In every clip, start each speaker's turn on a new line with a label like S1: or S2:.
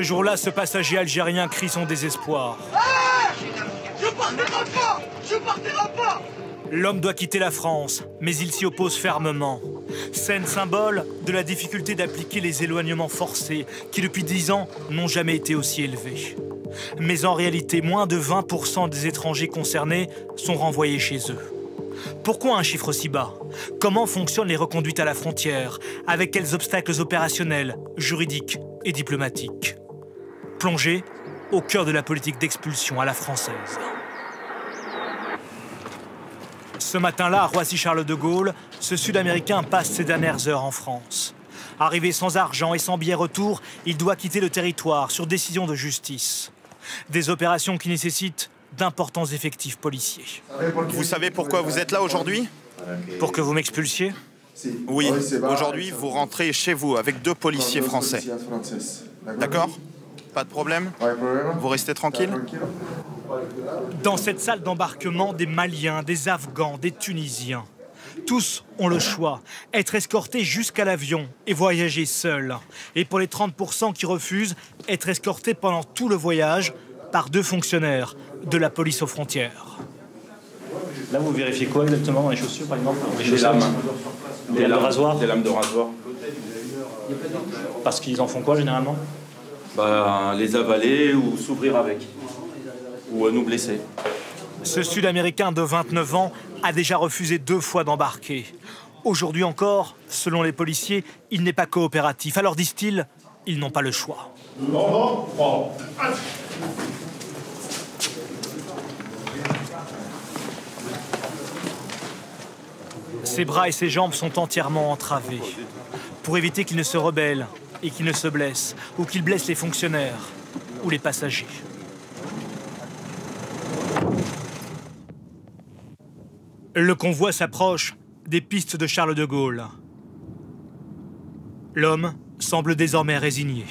S1: Ce jour-là, ce passager algérien crie son désespoir.
S2: Je partirai pas! Je partirai pas!
S1: L'homme doit quitter la France, mais il s'y oppose fermement. Scène symbole de la difficulté d'appliquer les éloignements forcés qui, depuis 10 ans, n'ont jamais été aussi élevés. Mais en réalité, moins de 20% des étrangers concernés sont renvoyés chez eux. Pourquoi un chiffre si bas? Comment fonctionnent les reconduites à la frontière? Avec quels obstacles opérationnels, juridiques et diplomatiques? Plongé au cœur de la politique d'expulsion à la française. Ce matin-là, à Roissy-Charles de Gaulle, ce Sud-Américain passe ses dernières heures en France. Arrivé sans argent et sans billet retour, il doit quitter le territoire sur décision de justice. Des opérations qui nécessitent d'importants effectifs policiers.
S3: Vous savez pourquoi vous êtes là aujourd'hui?
S1: Pour que vous m'expulsiez?
S3: Oui, aujourd'hui vous rentrez chez vous avec 2 policiers français. D'accord? Pas de problème? Vous restez tranquille?
S1: Dans cette salle d'embarquement, des Maliens, des Afghans, des Tunisiens. Tous ont le choix, être escortés jusqu'à l'avion et voyager seuls. Et pour les 30% qui refusent, être escortés pendant tout le voyage par 2 fonctionnaires de la police aux frontières.
S4: Là, vous vérifiez quoi exactement dans les chaussures, par exemple?
S3: Des lames.
S4: Des lames de rasoir?
S3: Des lames de rasoir.
S4: Parce qu'ils en font quoi, généralement?
S5: Les avaler ou s'ouvrir avec. Ou nous blesser.
S1: Ce Sud-Américain de 29 ans a déjà refusé 2 fois d'embarquer. Aujourd'hui encore, selon les policiers, il n'est pas coopératif. Alors disent-ils, ils n'ont pas le choix. Ses bras et ses jambes sont entièrement entravés. Pour éviter qu'il ne se rebelle et qu'il ne se blesse, ou qu'il blesse les fonctionnaires ou les passagers. Le convoi s'approche des pistes de Charles de Gaulle. L'homme semble désormais résigné.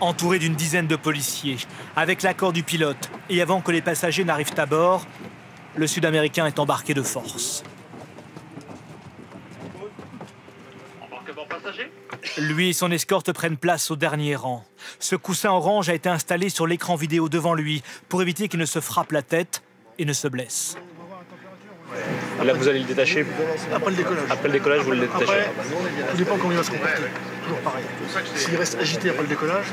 S1: Entouré d'une dizaine de policiers, avec l'accord du pilote et avant que les passagers n'arrivent à bord, le Sud-Américain est embarqué de force. Lui et son escorte prennent place au dernier rang. Ce coussin orange a été installé sur l'écran vidéo devant lui pour éviter qu'il ne se frappe la tête et ne se blesse.
S4: Et là, vous allez le détacher?
S6: Après le décollage.
S4: Après le décollage, vous le détachez?
S6: Après, tout dépend comment il va se comporter. Toujours pareil. S'il reste agité après le décollage,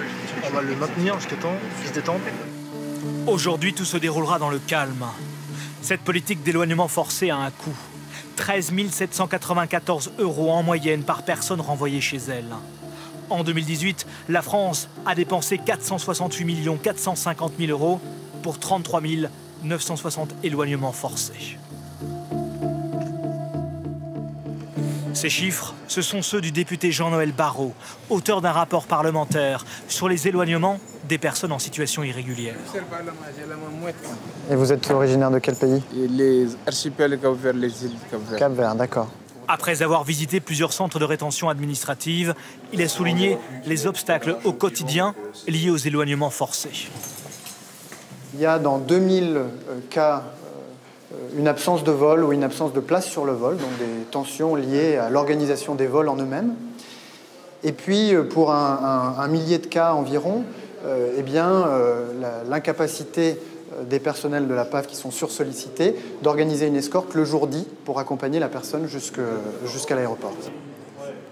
S6: on va le maintenir jusqu'à temps qu'il se détende.
S1: Aujourd'hui, tout se déroulera dans le calme. Cette politique d'éloignement forcé a un coût. 13 794 € en moyenne par personne renvoyée chez elle. En 2018, la France a dépensé 468 450 000 € pour 33 960 éloignements forcés. Ces chiffres, ce sont ceux du député Jean-Noël Barrot, auteur d'un rapport parlementaire sur les éloignements des personnes en situation irrégulière.
S7: Et vous êtes originaire de quel pays?
S8: Les archipels Cap-Vert, les îles Cap-Vert.
S7: Cap-Vert, d'accord.
S1: Après avoir visité plusieurs centres de rétention administrative, il a souligné les obstacles au quotidien liés aux éloignements forcés.
S7: Il y a dans 2000 cas une absence de vol ou une absence de place sur le vol, donc des tensions liées à l'organisation des vols en eux-mêmes. Et puis, pour un millier de cas environ, l'incapacité des personnels de la PAF qui sont sursollicités d'organiser une escorte le jour dit pour accompagner la personne jusqu'à l'aéroport.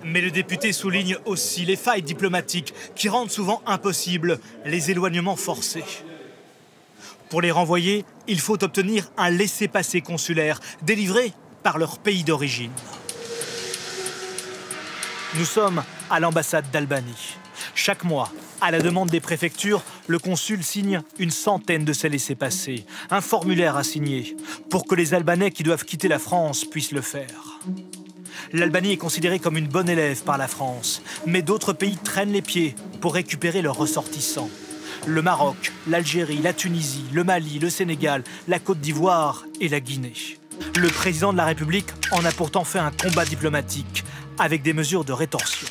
S1: Mais le député souligne aussi les failles diplomatiques qui rendent souvent impossibles les éloignements forcés. Pour les renvoyer, il faut obtenir un laissez-passer consulaire délivré par leur pays d'origine. Nous sommes à l'ambassade d'Albanie. Chaque mois, à la demande des préfectures, le consul signe une centaine de ces laissez-passer, un formulaire à signer, pour que les Albanais qui doivent quitter la France puissent le faire. L'Albanie est considérée comme une bonne élève par la France, mais d'autres pays traînent les pieds pour récupérer leurs ressortissants. Le Maroc, l'Algérie, la Tunisie, le Mali, le Sénégal, la Côte d'Ivoire et la Guinée. Le président de la République en a pourtant fait un combat diplomatique, avec des mesures de rétorsion.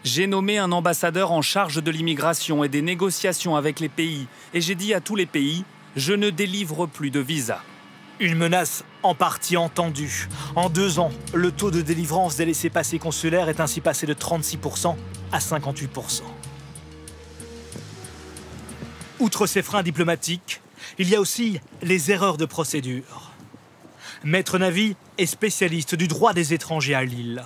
S9: J'ai nommé un ambassadeur en charge de l'immigration et des négociations avec les pays. Et j'ai dit à tous les pays, je ne délivre plus de visa.
S1: Une menace en partie entendue. En 2 ans, le taux de délivrance des laissez-passer consulaires est ainsi passé de 36% à 58%. Outre ces freins diplomatiques, il y a aussi les erreurs de procédure. Maître Navy est spécialiste du droit des étrangers à Lille.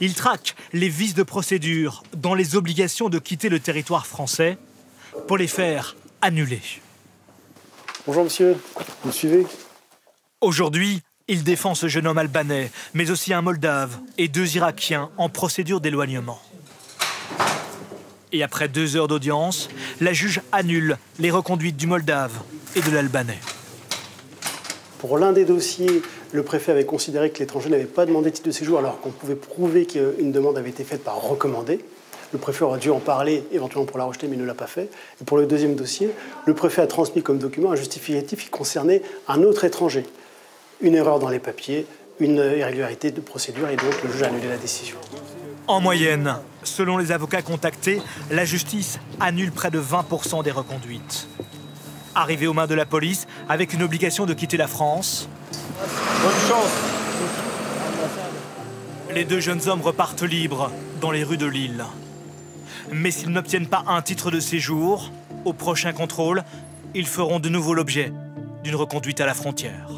S1: Il traque les vices de procédure dans les obligations de quitter le territoire français pour les faire annuler.
S6: Bonjour monsieur, vous me suivez?
S1: Aujourd'hui, il défend ce jeune homme albanais, mais aussi un Moldave et 2 Irakiens en procédure d'éloignement. Et après 2 heures d'audience, la juge annule les reconduites du Moldave et de l'Albanais.
S6: Pour l'un des dossiers, le préfet avait considéré que l'étranger n'avait pas demandé de titre de séjour alors qu'on pouvait prouver qu'une demande avait été faite par recommandé. Le préfet aurait dû en parler éventuellement pour la rejeter, mais il ne l'a pas fait. Et pour le deuxième dossier, le préfet a transmis comme document un justificatif qui concernait un autre étranger. Une erreur dans les papiers, une irrégularité de procédure, et donc le juge a annulé la décision.
S1: En moyenne, selon les avocats contactés, la justice annule près de 20% des reconduites. Arrivé aux mains de la police, avec une obligation de quitter la France,
S6: Bonne chance.
S1: les 2 jeunes hommes repartent libres dans les rues de Lille. Mais s'ils n'obtiennent pas un titre de séjour, au prochain contrôle, ils feront de nouveau l'objet d'une reconduite à la frontière.